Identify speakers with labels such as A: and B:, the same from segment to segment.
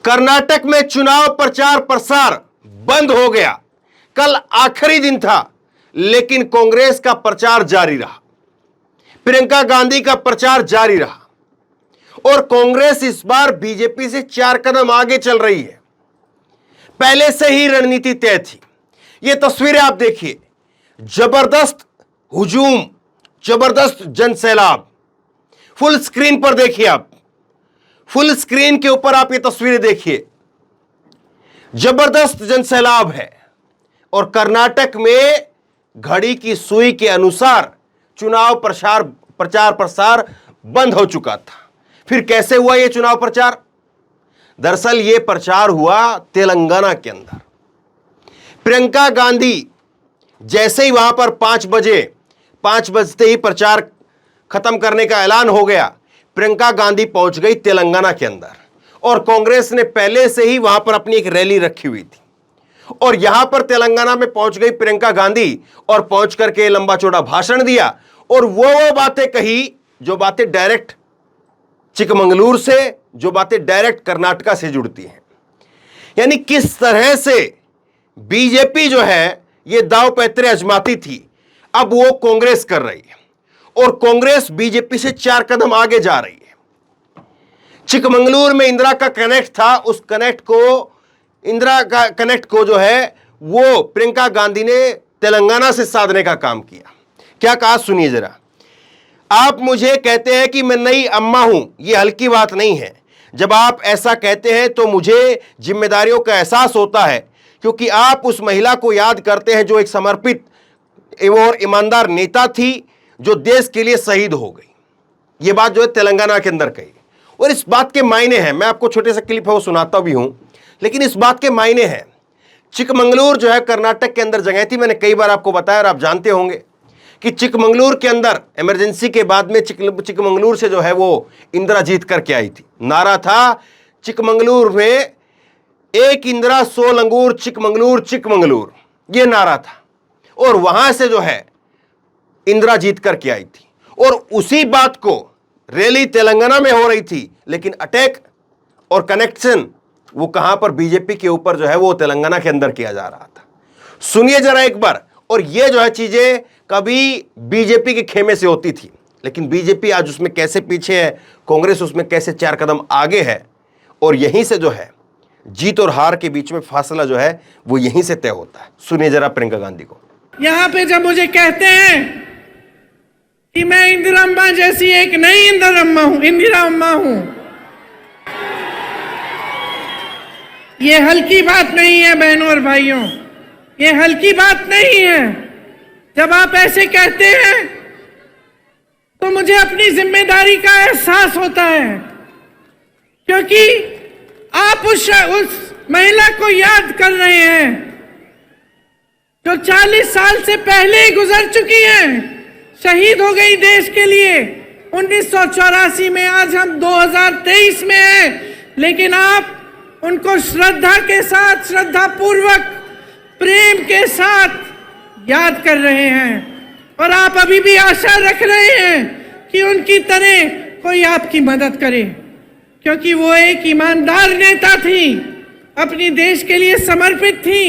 A: कर्नाटक में चुनाव प्रचार प्रसार बंद हो गया। कल आखिरी दिन था, लेकिन कांग्रेस का प्रचार जारी रहा, प्रियंका गांधी का प्रचार जारी रहा और कांग्रेस इस बार बीजेपी से 4 कदम आगे चल रही है। पहले से ही रणनीति तय थी। यह तस्वीरें आप देखिए, जबरदस्त हुजूम, जबरदस्त जनसैलाब। फुल स्क्रीन पर देखिए, आप फुल स्क्रीन के ऊपर आप ये तस्वीरें देखिए, जबरदस्त जनसैलाब है। और कर्नाटक में घड़ी की सुई के अनुसार चुनाव प्रचार प्रसार बंद हो चुका था। फिर कैसे हुआ यह चुनाव प्रचार? दरअसल यह प्रचार हुआ तेलंगाना के अंदर। प्रियंका गांधी जैसे ही वहां पर 5 बजते ही प्रचार खत्म करने का ऐलान हो गया, प्रियंका गांधी पहुंच गई तेलंगाना के अंदर और कांग्रेस ने पहले से ही वहां पर अपनी एक रैली रखी हुई थी और यहां पर तेलंगाना में पहुंच गई प्रियंका गांधी और पहुंच करके लंबा चौड़ा भाषण दिया और वो बातें कही जो बातें डायरेक्ट चिकमंगलूर से, जो बातें डायरेक्ट कर्नाटका से जुड़ती हैं। यानी किस तरह से बीजेपी जो है ये दांव पैतरे आजमाती थी, अब वो कांग्रेस कर रही है और कांग्रेस बीजेपी से 4 कदम आगे जा रही है। चिकमंगलूर में इंदिरा का कनेक्ट था, उस इंदिरा का कनेक्ट को जो है वो प्रियंका गांधी ने तेलंगाना से साधने का काम किया। क्या कहा सुनिए जरा। आप मुझे कहते हैं कि मैं नई अम्मा हूं, यह हल्की बात नहीं है। जब आप ऐसा कहते हैं तो मुझे जिम्मेदारियों का एहसास होता है, क्योंकि आप उस महिला को याद करते हैं जो एक समर्पित और ईमानदार नेता थी, जो देश के लिए शहीद हो गई। यह बात जो है तेलंगाना के अंदर कही और इस बात के मायने हैं। मैं आपको छोटे सा क्लिप है वो सुनाता भी हूं, लेकिन इस बात के मायने हैं। चिकमंगलूर जो है कर्नाटक के अंदर जगह थी, मैंने कई बार आपको बताया और आप जानते होंगे कि चिकमंगलूर के अंदर इमरजेंसी के बाद में चिकमंगलूर से जो है वो इंदिरा जीत करके आई थी। नारा था चिकमंगलूर में, एक इंदिरा 100 लंगूर, चिकमंगलूर चिकमंगलूर, ये नारा था और वहां से जो है इंदिरा जीत करके आई थी और उसी बात को रैली तेलंगाना में हो रही थी, लेकिन अटैक और कनेक्शन वो कहां पर बीजेपी के ऊपर जो है वो तेलंगाना के अंदर किया जा रहा था। सुनिए जरा एक बार। और ये जो है चीजें कभी बीजेपी के खेमे से होती थी, लेकिन बीजेपी आज उसमें कैसे पीछे है, कांग्रेस उसमें कैसे 4 कदम आगे है और यहीं से जो है जीत और हार के बीच में फासला जो है वो यहीं से तय होता है। सुनिए जरा प्रियंका गांधी को।
B: यहाँ पे जब मुझे कहते हैं कि मैं इंदिरा अम्मा जैसी एक नई इंदिरा अम्मा हूं, ये हल्की बात नहीं है बहनों और भाइयों, ये हल्की बात नहीं है। जब आप ऐसे कहते हैं तो मुझे अपनी जिम्मेदारी का एहसास होता है, क्योंकि आप उस महिला को याद कर रहे हैं जो 40 साल से पहले ही गुजर चुकी हैं, शहीद हो गई देश के लिए 1984 में। आज हम 2023 में हैं, लेकिन आप उनको श्रद्धा के साथ, श्रद्धा पूर्वक, प्रेम के साथ याद कर रहे हैं और आप अभी भी आशा रख रहे हैं कि उनकी तरह कोई आपकी मदद करे, क्योंकि वो एक ईमानदार नेता थी, अपनी देश के लिए समर्पित थी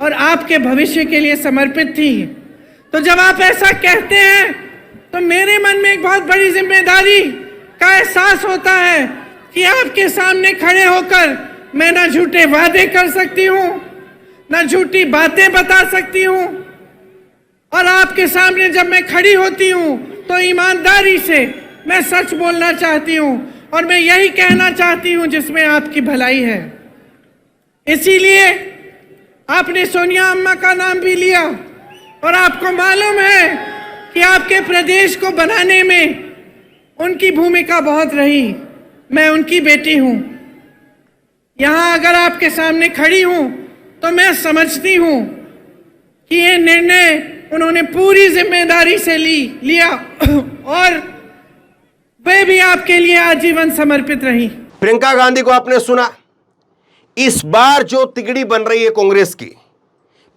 B: और आपके भविष्य के लिए समर्पित थी। तो जब आप ऐसा कहते हैं तो मेरे मन में एक बहुत बड़ी जिम्मेदारी का एहसास होता है कि आपके सामने खड़े होकर मैं ना झूठे वादे कर सकती हूँ, ना झूठी बातें बता सकती हूँ, और आपके सामने जब मैं खड़ी होती हूँ तो ईमानदारी से मैं सच बोलना चाहती हूँ और मैं यही कहना चाहती हूँ जिसमें आपकी भलाई है। इसीलिए आपने सोनिया अम्मा का नाम भी लिया और आपको मालूम है कि आपके प्रदेश को बनाने में उनकी भूमिका बहुत रही। मैं उनकी बेटी हूँ। यहाँ अगर आपके सामने खड़ी हूँ तो मैं समझती हूँ कि ये निर्णय उन्होंने पूरी जिम्मेदारी से लिया और वे भी आपके लिए आजीवन समर्पित रही।
A: प्रियंका गांधी को आपने सुना। इस बार जो तिगड़ी बन रही है कांग्रेस की,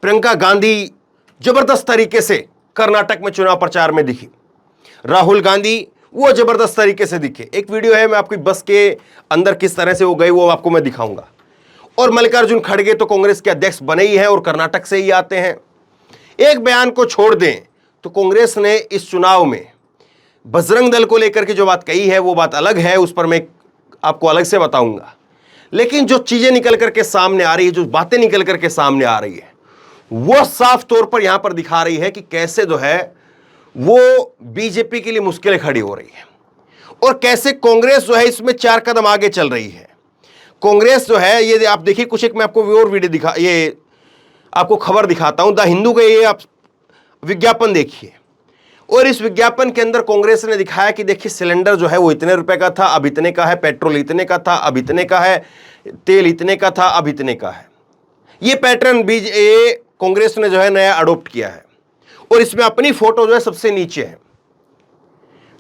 A: प्रियंका गांधी जबरदस्त तरीके से कर्नाटक में चुनाव प्रचार में दिखी। राहुल गांधी वो जबरदस्त तरीके से दिखे। एक वीडियो है, मैं आपकी बस के अंदर किस तरह से वो गए वो आपको मैं दिखाऊंगा। और मल्लिकार्जुन खड़गे तो कांग्रेस के अध्यक्ष बने ही हैं और कर्नाटक से ही आते हैं। एक बयान को छोड़ दें तो कांग्रेस ने इस चुनाव में बजरंग दल को लेकर के जो बात कही है वो बात अलग है, उस पर मैं आपको अलग से बताऊंगा। लेकिन जो चीजें निकल करके सामने आ रही है, जो बातें निकल करके सामने आ रही है, वो साफ तौर पर यहां पर दिखा रही है कि कैसे जो है वो बीजेपी के लिए मुश्किलें खड़ी हो रही है और कैसे कांग्रेस जो है इसमें 4 कदम आगे चल रही है। कांग्रेस जो है, ये आप देखिए कुछ एक मैं आपको और वीडियो ये आपको खबर दिखाता हूं। द हिंदू का ये आप विज्ञापन देखिए और इस विज्ञापन के अंदर कांग्रेस ने दिखाया कि देखिए सिलेंडर जो है वो इतने रुपए का था, अब इतने का है, पेट्रोल इतने का था, अब इतने का है, तेल इतने का था, अब इतने का है। ये पैटर्न ये कांग्रेस ने जो है नया अडॉप्ट किया है और इसमें अपनी फोटो जो है सबसे नीचे है।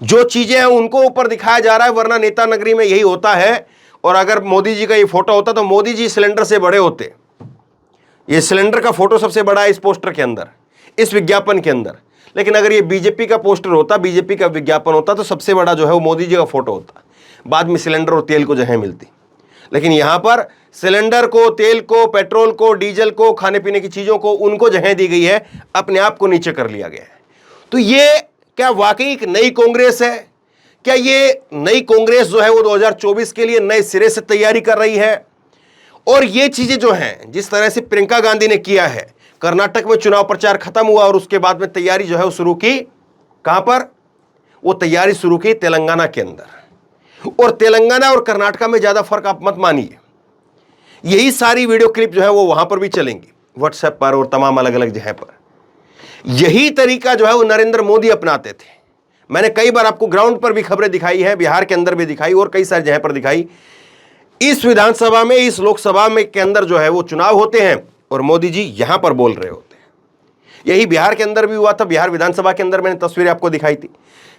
A: जो चीजें हैं उनको ऊपर दिखाया जा रहा है, वरना नेता नगरी में यही होता है। और अगर मोदी जी का ये फोटो होता तो मोदी जी सिलेंडर से बड़े होते। ये सिलेंडर का फोटो सबसे बड़ा है इस पोस्टर के अंदर, इस विज्ञापन के अंदर। लेकिन अगर ये बीजेपी का पोस्टर होता, बीजेपी का विज्ञापन होता, तो सबसे बड़ा जो है वो मोदी जी का फोटो होता, बाद में सिलेंडर और तेल को जगह मिलती। लेकिन यहां पर सिलेंडर को, तेल को, पेट्रोल को, डीजल को, खाने पीने की चीजों को, उनको जगह दी गई है, अपने आप को नीचे कर लिया गया है। तो ये क्या वाकई एक नई कांग्रेस है? क्या ये नई कांग्रेस जो है वो 2024 के लिए नए सिरे से तैयारी कर रही है? और ये चीजें जो हैं, जिस तरह से प्रियंका गांधी ने किया है, कर्नाटक में चुनाव प्रचार खत्म हुआ और उसके बाद में तैयारी जो है वो शुरू की, कहां पर? वो तैयारी शुरू की तेलंगाना के अंदर। और तेलंगाना और कर्नाटक में ज्यादा फर्क आप मत मानिए। यही सारी वीडियो क्लिप जो है वो वहां पर भी चलेंगी, व्हाट्सएप पर और तमाम अलग अलग जगह पर। यही तरीका जो है वो नरेंद्र मोदी अपनाते थे। मैंने कई बार आपको ग्राउंड पर भी खबरें दिखाई है, बिहार के अंदर भी दिखाई और कई सारी जगह पर दिखाई। इस विधानसभा में, इस लोकसभा में के अंदर जो है वो चुनाव होते हैं और मोदी जी यहां पर बोल रहे होते हैं। यही बिहार के अंदर भी हुआ था। बिहार विधानसभा के अंदर मैंने तस्वीरें आपको दिखाई थी।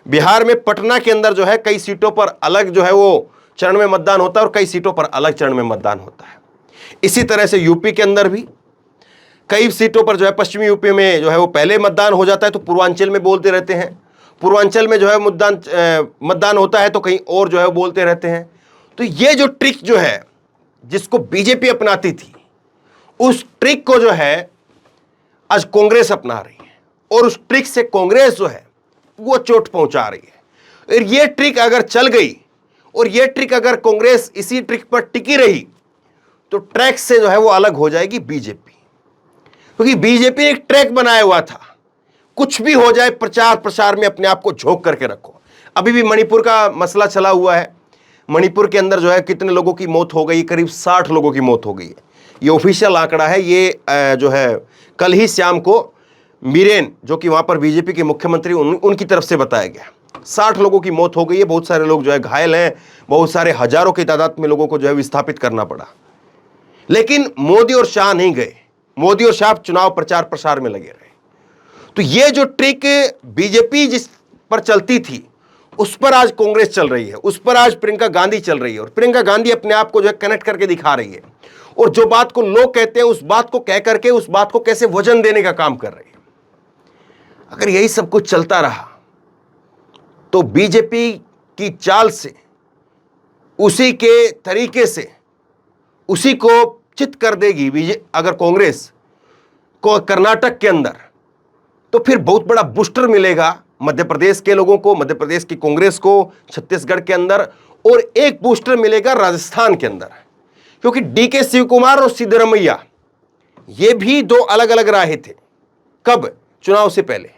A: बिहार में पटना के अंदर जो है कई सीटों पर अलग जो है वो चरण में मतदान होता है और कई सीटों पर अलग चरण में मतदान होता है। इसी तरह से यूपी के अंदर भी कई सीटों पर जो है, पश्चिमी यूपी में जो है वो पहले मतदान हो जाता है तो पूर्वांचल में बोलते रहते हैं, पूर्वांचल में जो है मतदान होता है तो कहीं और जो है वो बोलते रहते हैं। तो ये जो ट्रिक जो है जिसको बीजेपी अपनाती थी, उस ट्रिक को जो है आज कांग्रेस अपना रही है और उस ट्रिक से कांग्रेस जो है वो चोट पहुंचा रही है। और ये ट्रिक अगर चल गई और ये ट्रिक अगर कांग्रेस इसी ट्रिक पर टिकी रही तो ट्रैक से जो है वो अलग हो जाएगी बीजेपी। क्योंकि बीजेपी ने एक ट्रैक बनाया हुआ था, कुछ भी हो जाए प्रचार प्रसार में अपने आप को झोंक करके रखो। अभी भी मणिपुर का मसला चला हुआ है। मणिपुर के अंदर जो है कितने लोगों की मौत हो गई? करीब 60 लोगों की मौत हो गई है। ये ऑफिशियल आंकड़ा है। ये जो है कल ही शाम को बीरेन, जो कि वहां पर बीजेपी के मुख्यमंत्री, उनकी तरफ से बताया गया 60 लोगों की मौत हो गई है। बहुत सारे लोग जो है घायल हैं, बहुत सारे हजारों की तादाद में लोगों को जो है विस्थापित करना पड़ा। लेकिन मोदी और शाह नहीं गए। मोदी और शाह चुनाव प्रचार प्रसार में लगे रहे। तो ये जो ट्रिक बीजेपी जिस पर चलती थी उस पर आज कांग्रेस चल रही है, उस पर आज प्रियंका गांधी चल रही है। और प्रियंका गांधी अपने आप को जो है कनेक्ट करके दिखा रही है और जो बात को लोग कहते हैं उस बात को कह करके उस बात को कैसे वजन देने का काम कर रही है। अगर यही सब कुछ चलता रहा तो बीजेपी की चाल से, उसी के तरीके से, उसी को चित कर देगी अगर कांग्रेस को कर्नाटक के अंदर, तो फिर बहुत बड़ा बूस्टर मिलेगा मध्य प्रदेश के लोगों को, मध्य प्रदेश की कांग्रेस को, छत्तीसगढ़ के अंदर, और एक बूस्टर मिलेगा राजस्थान के अंदर। क्योंकि डीके शिव कुमार और सिद्धरमैया ये भी दो अलग अलग राहें थे। कब? चुनाव से पहले।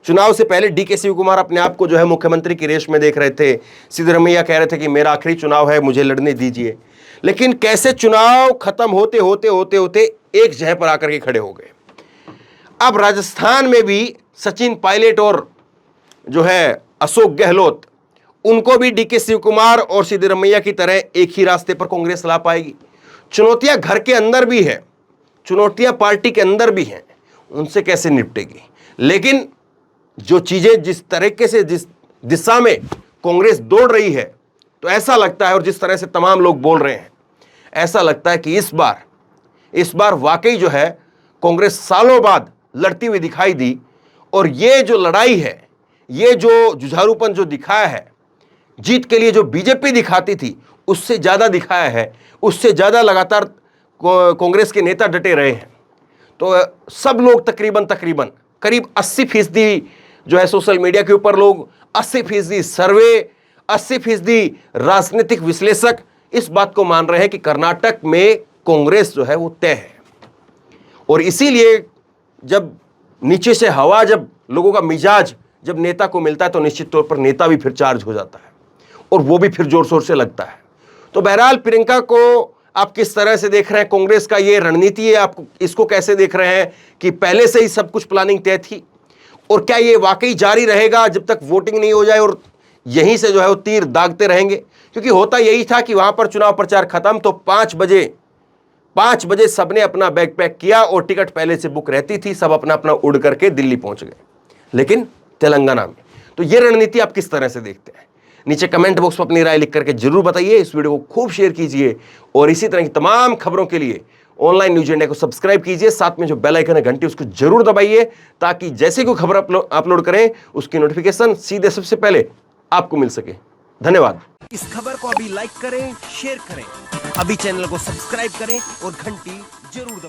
A: चुनाव से पहले डीके शिव कुमार अपने आप को जो है मुख्यमंत्री की रेस में देख रहे थे। सिद्धरमैया कह रहे थे कि मेरा आखिरी चुनाव है, मुझे लड़ने दीजिए। लेकिन कैसे चुनाव खत्म होते होते होते होते एक जगह पर आकर के खड़े हो गए। अब राजस्थान में भी सचिन पायलट और जो है अशोक गहलोत, उनको भी डीके शिव कुमार और सिद्धरमैया की तरह एक ही रास्ते पर कांग्रेस ला पाएगी। चुनौतियां घर के अंदर भी है, चुनौतियां पार्टी के अंदर भी हैं, उनसे कैसे निपटेगी। लेकिन जो चीजें जिस तरीके से, जिस दिशा में कांग्रेस दौड़ रही है, तो ऐसा लगता है, और जिस तरह से तमाम लोग बोल रहे हैं, ऐसा लगता है कि इस बार वाकई जो है कांग्रेस सालों बाद लड़ती हुई दिखाई दी। और ये जो लड़ाई है ये जो जुझारूपन जो दिखाया है, जीत के लिए जो बीजेपी दिखाती थी उससे ज्यादा दिखाया है, उससे ज्यादा लगातार कांग्रेस के नेता डटे रहे हैं। तो सब लोग तकरीबन करीब 80% जो है सोशल मीडिया के ऊपर लोग, 80% सर्वे, 80% राजनीतिक विश्लेषक इस बात को मान रहे हैं कि कर्नाटक में कांग्रेस जो है वो तय है। और इसीलिए जब नीचे से हवा, जब लोगों का मिजाज जब नेता को मिलता है तो निश्चित तौर पर नेता भी फिर चार्ज हो जाता है और वो भी फिर जोर शोर से लगता है। तो बहरहाल प्रियंका को आप किस तरह से देख रहे हैं, कांग्रेस का ये रणनीति है, आप इसको कैसे देख रहे हैं कि पहले से ही सब कुछ प्लानिंग तय थी, और क्या ये वाकई जारी रहेगा जब तक वोटिंग नहीं हो जाए और यहीं से जो है वो तीर दागते रहेंगे? क्योंकि होता यही था कि वहां पर चुनाव प्रचार खत्म तो 5 बजे सबने अपना बैग पैक किया और टिकट पहले से बुक रहती थी, सब अपना अपना उड़ करके दिल्ली पहुंच गए। लेकिन तेलंगाना में तो ये रणनीति आप किस तरह से देखते हैं? नीचे कमेंट बॉक्स में अपनी राय लिख करके जरूर बताइए। इस वीडियो को खूब शेयर कीजिए और इसी तरह की तमाम खबरों के लिए ऑनलाइन न्यूज इंडिया को सब्सक्राइब कीजिए। साथ में जो बेल आइकन है घंटी उसको जरूर दबाइए ताकि जैसे कोई खबर अपलोड करें उसकी नोटिफिकेशन सीधे सबसे पहले आपको मिल सके। धन्यवाद।
C: इस खबर को अभी लाइक करें, शेयर करें, अभी चैनल को सब्सक्राइब करें और घंटी जरूर दबाएं।